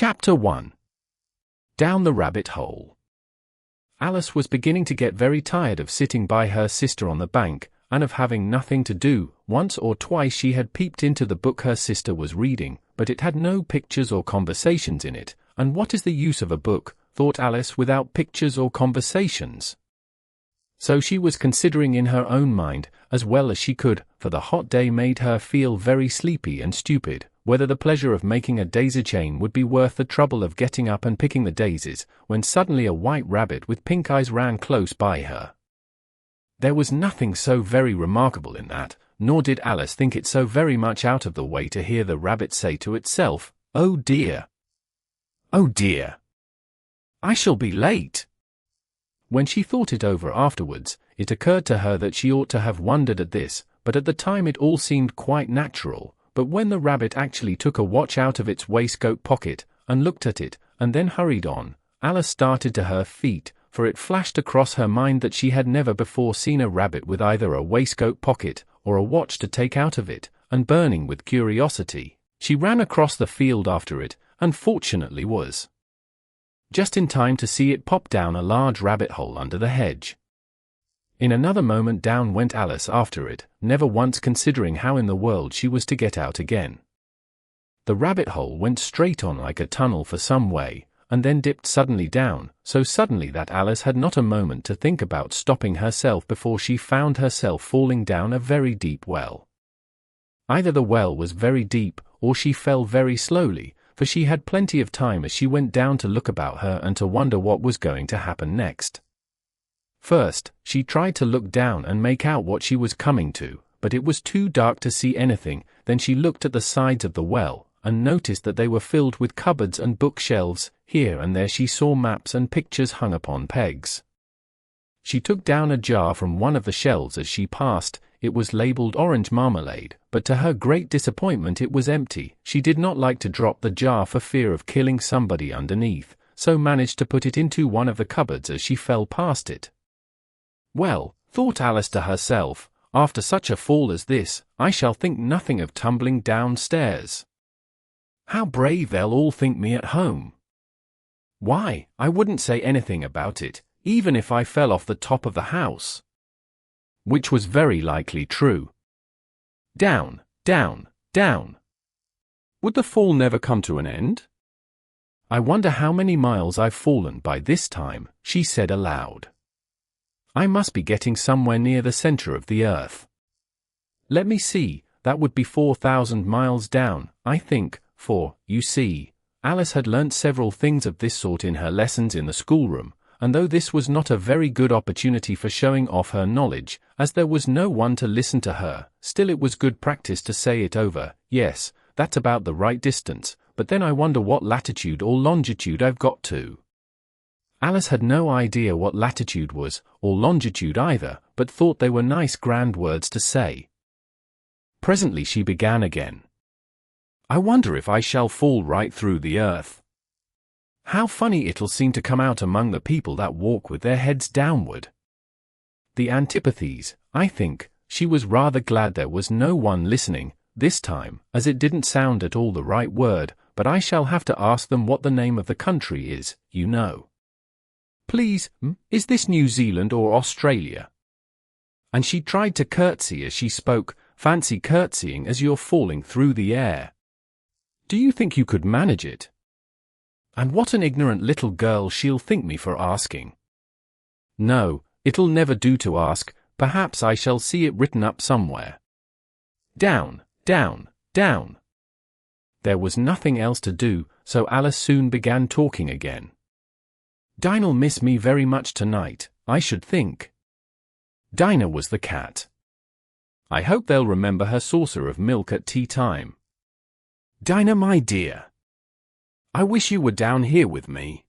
Chapter 1. Down the Rabbit Hole. Alice was beginning to get very tired of sitting by her sister on the bank, and of having nothing to do. Once or twice she had peeped into the book her sister was reading, but it had no pictures or conversations in it, and what is the use of a book, thought Alice, without pictures or conversations? So she was considering in her own mind, as well as she could, for the hot day made her feel very sleepy and stupid, whether the pleasure of making a daisy chain would be worth the trouble of getting up and picking the daisies, when suddenly a white rabbit with pink eyes ran close by her. There was nothing so very remarkable in that, nor did Alice think it so very much out of the way to hear the rabbit say to itself, "Oh dear! Oh dear! I shall be late." When she thought it over afterwards, it occurred to her that she ought to have wondered at this, but at the time it all seemed quite natural. But when the rabbit actually took a watch out of its waistcoat pocket, and looked at it, and then hurried on, Alice started to her feet, for it flashed across her mind that she had never before seen a rabbit with either a waistcoat pocket, or a watch to take out of it, and burning with curiosity, she ran across the field after it, and fortunately was just in time to see it pop down a large rabbit hole under the hedge. In another moment down went Alice after it, never once considering how in the world she was to get out again. The rabbit hole went straight on like a tunnel for some way, and then dipped suddenly down, so suddenly that Alice had not a moment to think about stopping herself before she found herself falling down a very deep well. Either the well was very deep, or she fell very slowly, for she had plenty of time as she went down to look about her and to wonder what was going to happen next. First, she tried to look down and make out what she was coming to, but it was too dark to see anything. Then she looked at the sides of the well, and noticed that they were filled with cupboards and bookshelves. Here and there she saw maps and pictures hung upon pegs. She took down a jar from one of the shelves as she passed. It was labeled orange marmalade, but to her great disappointment it was empty. She did not like to drop the jar for fear of killing somebody underneath, so managed to put it into one of the cupboards as she fell past it. Well, thought Alice to herself, after such a fall as this, I shall think nothing of tumbling downstairs. How brave they'll all think me at home. Why, I wouldn't say anything about it, even if I fell off the top of the house. Which was very likely true. Down, down, down. Would the fall never come to an end? I wonder how many miles I've fallen by this time, she said aloud. I must be getting somewhere near the center of the earth. Let me see, that would be 4,000 miles down, I think, for, you see, Alice had learnt several things of this sort in her lessons in the schoolroom, and though this was not a very good opportunity for showing off her knowledge, as there was no one to listen to her, still it was good practice to say it over. Yes, that's about the right distance, but then I wonder what latitude or longitude I've got to. Alice had no idea what latitude was, or longitude either, but thought they were nice grand words to say. Presently she began again. I wonder if I shall fall right through the earth. How funny it'll seem to come out among the people that walk with their heads downward. The antipathies, I think. She was rather glad there was no one listening, this time, as it didn't sound at all the right word, but I shall have to ask them what the name of the country is, you know. Please, is this New Zealand or Australia? And she tried to curtsy as she spoke. Fancy curtsying as you're falling through the air. Do you think you could manage it? And what an ignorant little girl she'll think me for asking. No, it'll never do to ask. Perhaps I shall see it written up somewhere. Down, down, down. There was nothing else to do, so Alice soon began talking again. Dinah'll miss me very much tonight, I should think. Dinah was the cat. I hope they'll remember her saucer of milk at tea time. Dinah, my dear. I wish you were down here with me.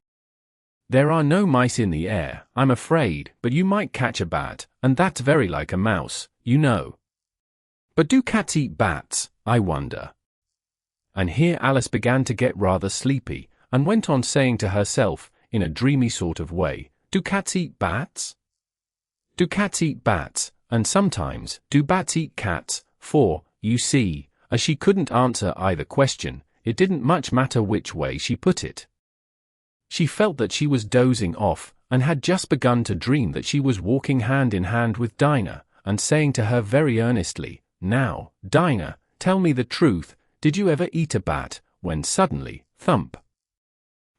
There are no mice in the air, I'm afraid, but you might catch a bat, and that's very like a mouse, you know. But do cats eat bats, I wonder? And here Alice began to get rather sleepy, and went on saying to herself, in a dreamy sort of way, do cats eat bats? Do cats eat bats, and sometimes, do bats eat cats? For, you see, as she couldn't answer either question, it didn't much matter which way she put it. She felt that she was dozing off, and had just begun to dream that she was walking hand in hand with Dinah, and saying to her very earnestly, "Now, Dinah, tell me the truth, did you ever eat a bat?" when suddenly, thump!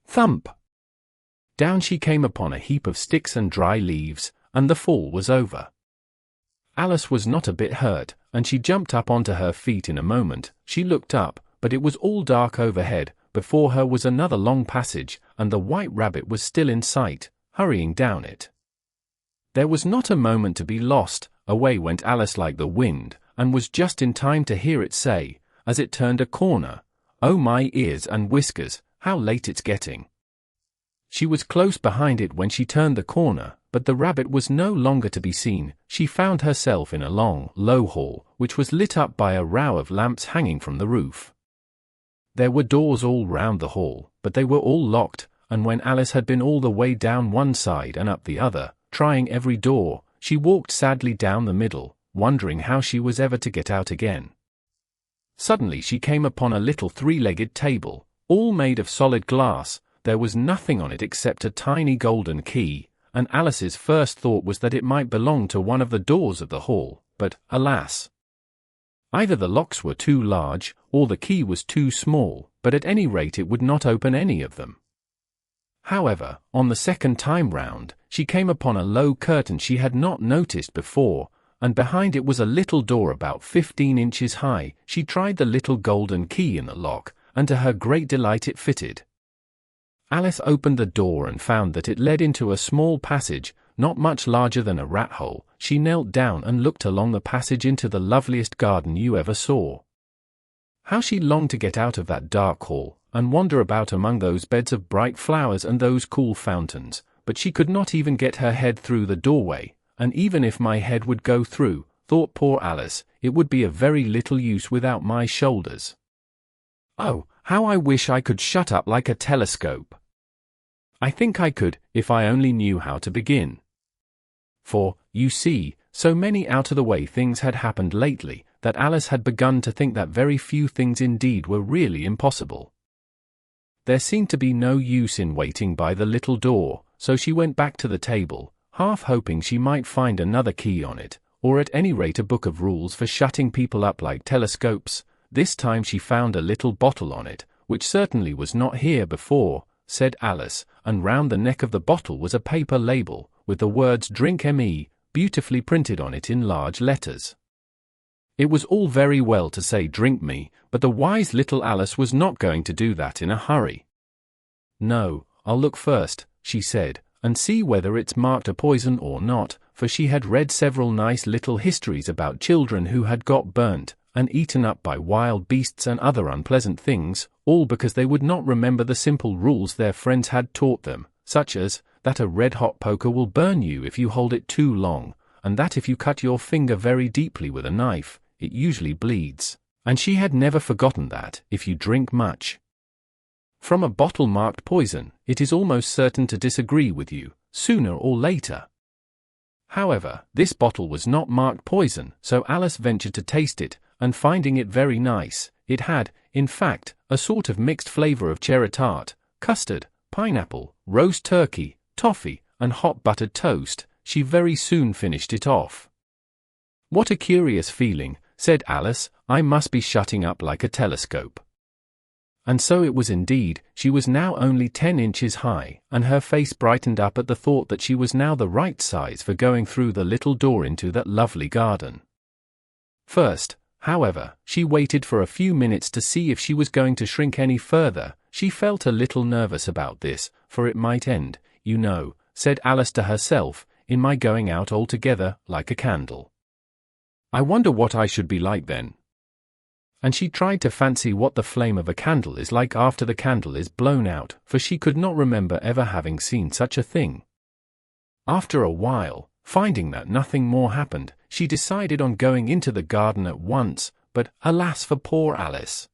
Thump! Down she came upon a heap of sticks and dry leaves, and the fall was over. Alice was not a bit hurt, and she jumped up onto her feet in a moment. She looked up, but it was all dark overhead. Before her was another long passage, and the White Rabbit was still in sight, hurrying down it. There was not a moment to be lost. Away went Alice like the wind, and was just in time to hear it say, as it turned a corner, "Oh my ears and whiskers, how late it's getting." She was close behind it when she turned the corner, but the rabbit was no longer to be seen. She found herself in a long, low hall, which was lit up by a row of lamps hanging from the roof. There were doors all round the hall, but they were all locked, and when Alice had been all the way down one side and up the other, trying every door, she walked sadly down the middle, wondering how she was ever to get out again. Suddenly she came upon a little three-legged table, all made of solid glass. There was nothing on it except a tiny golden key, and Alice's first thought was that it might belong to one of the doors of the hall, but, alas! Either the locks were too large, or the key was too small, but at any rate it would not open any of them. However, on the second time round, she came upon a low curtain she had not noticed before, and behind it was a little door about 15 inches high. She tried the little golden key in the lock, and to her great delight it fitted. Alice opened the door and found that it led into a small passage, not much larger than a rat hole. She knelt down and looked along the passage into the loveliest garden you ever saw. How she longed to get out of that dark hall, and wander about among those beds of bright flowers and those cool fountains, but she could not even get her head through the doorway, and even if my head would go through, thought poor Alice, it would be of very little use without my shoulders. Oh, how I wish I could shut up like a telescope! I think I could, if I only knew how to begin. For, you see, so many out-of-the-way things had happened lately, that Alice had begun to think that very few things indeed were really impossible. There seemed to be no use in waiting by the little door, so she went back to the table, half hoping she might find another key on it, or at any rate a book of rules for shutting people up like telescopes. This time she found a little bottle on it, which certainly was not here before, said Alice, and round the neck of the bottle was a paper label, with the words "Drink Me" beautifully printed on it in large letters. It was all very well to say "Drink me," but the wise little Alice was not going to do that in a hurry. "No, I'll look first," she said, "and see whether it's marked a poison or not," for she had read several nice little histories about children who had got burnt and eaten up by wild beasts and other unpleasant things, all because they would not remember the simple rules their friends had taught them, such as, that a red-hot poker will burn you if you hold it too long, and that if you cut your finger very deeply with a knife, it usually bleeds, and she had never forgotten that, if you drink much from a bottle marked poison, it is almost certain to disagree with you, sooner or later. However, this bottle was not marked poison, so Alice ventured to taste it, and finding it very nice, it had, in fact, a sort of mixed flavour of cherry tart, custard, pineapple, roast turkey, toffee, and hot buttered toast. She very soon finished it off. "What a curious feeling," said Alice, "I must be shutting up like a telescope." And so it was indeed. She was now only 10 inches high, and her face brightened up at the thought that she was now the right size for going through the little door into that lovely garden. First, however, she waited for a few minutes to see if she was going to shrink any further. She felt a little nervous about this, for it might end, you know, said Alice to herself, in my going out altogether, like a candle. I wonder what I should be like then. And she tried to fancy what the flame of a candle is like after the candle is blown out, for she could not remember ever having seen such a thing. After a while, finding that nothing more happened, she decided on going into the garden at once, but alas for poor Alice!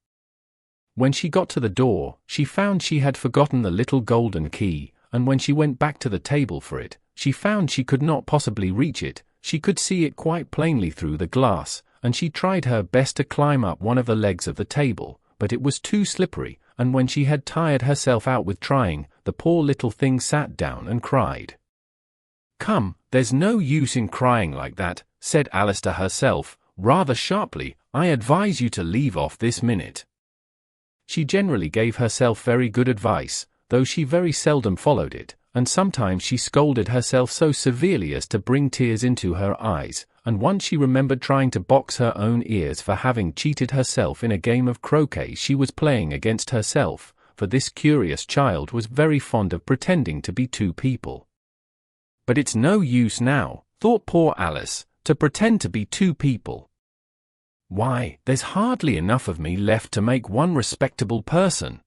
When she got to the door, she found she had forgotten the little golden key, and when she went back to the table for it, she found she could not possibly reach it. She could see it quite plainly through the glass, and she tried her best to climb up one of the legs of the table, but it was too slippery, and when she had tired herself out with trying, the poor little thing sat down and cried. "Come, there's no use in crying like that," said Alice to herself, rather sharply. "I advise you to leave off this minute." She generally gave herself very good advice, though she very seldom followed it, and sometimes she scolded herself so severely as to bring tears into her eyes, and once she remembered trying to box her own ears for having cheated herself in a game of croquet she was playing against herself, for this curious child was very fond of pretending to be two people. "But it's no use now," thought poor Alice, "to pretend to be two people. Why, there's hardly enough of me left to make one respectable person."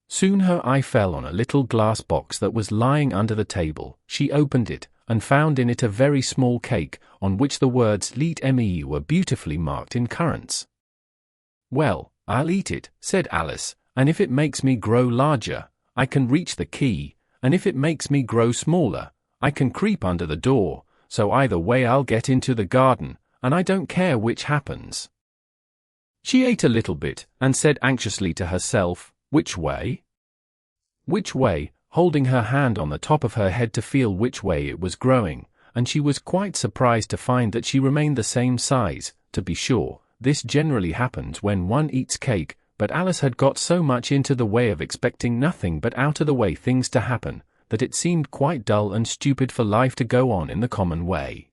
Soon her eye fell on a little glass box that was lying under the table. She opened it, and found in it a very small cake, on which the words "Leet me" were beautifully marked in currants. "Well, I'll eat it," said Alice, "and if it makes me grow larger, I can reach the key, and if it makes me grow smaller, I can creep under the door, so either way I'll get into the garden, and I don't care which happens." She ate a little bit, and said anxiously to herself, "Which way?" Which way, holding her hand on the top of her head to feel which way it was growing, and she was quite surprised to find that she remained the same size. To be sure, this generally happens when one eats cake, but Alice had got so much into the way of expecting nothing but out-of-the-way things to happen, that it seemed quite dull and stupid for life to go on in the common way.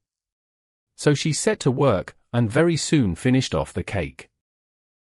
So she set to work, and very soon finished off the cake.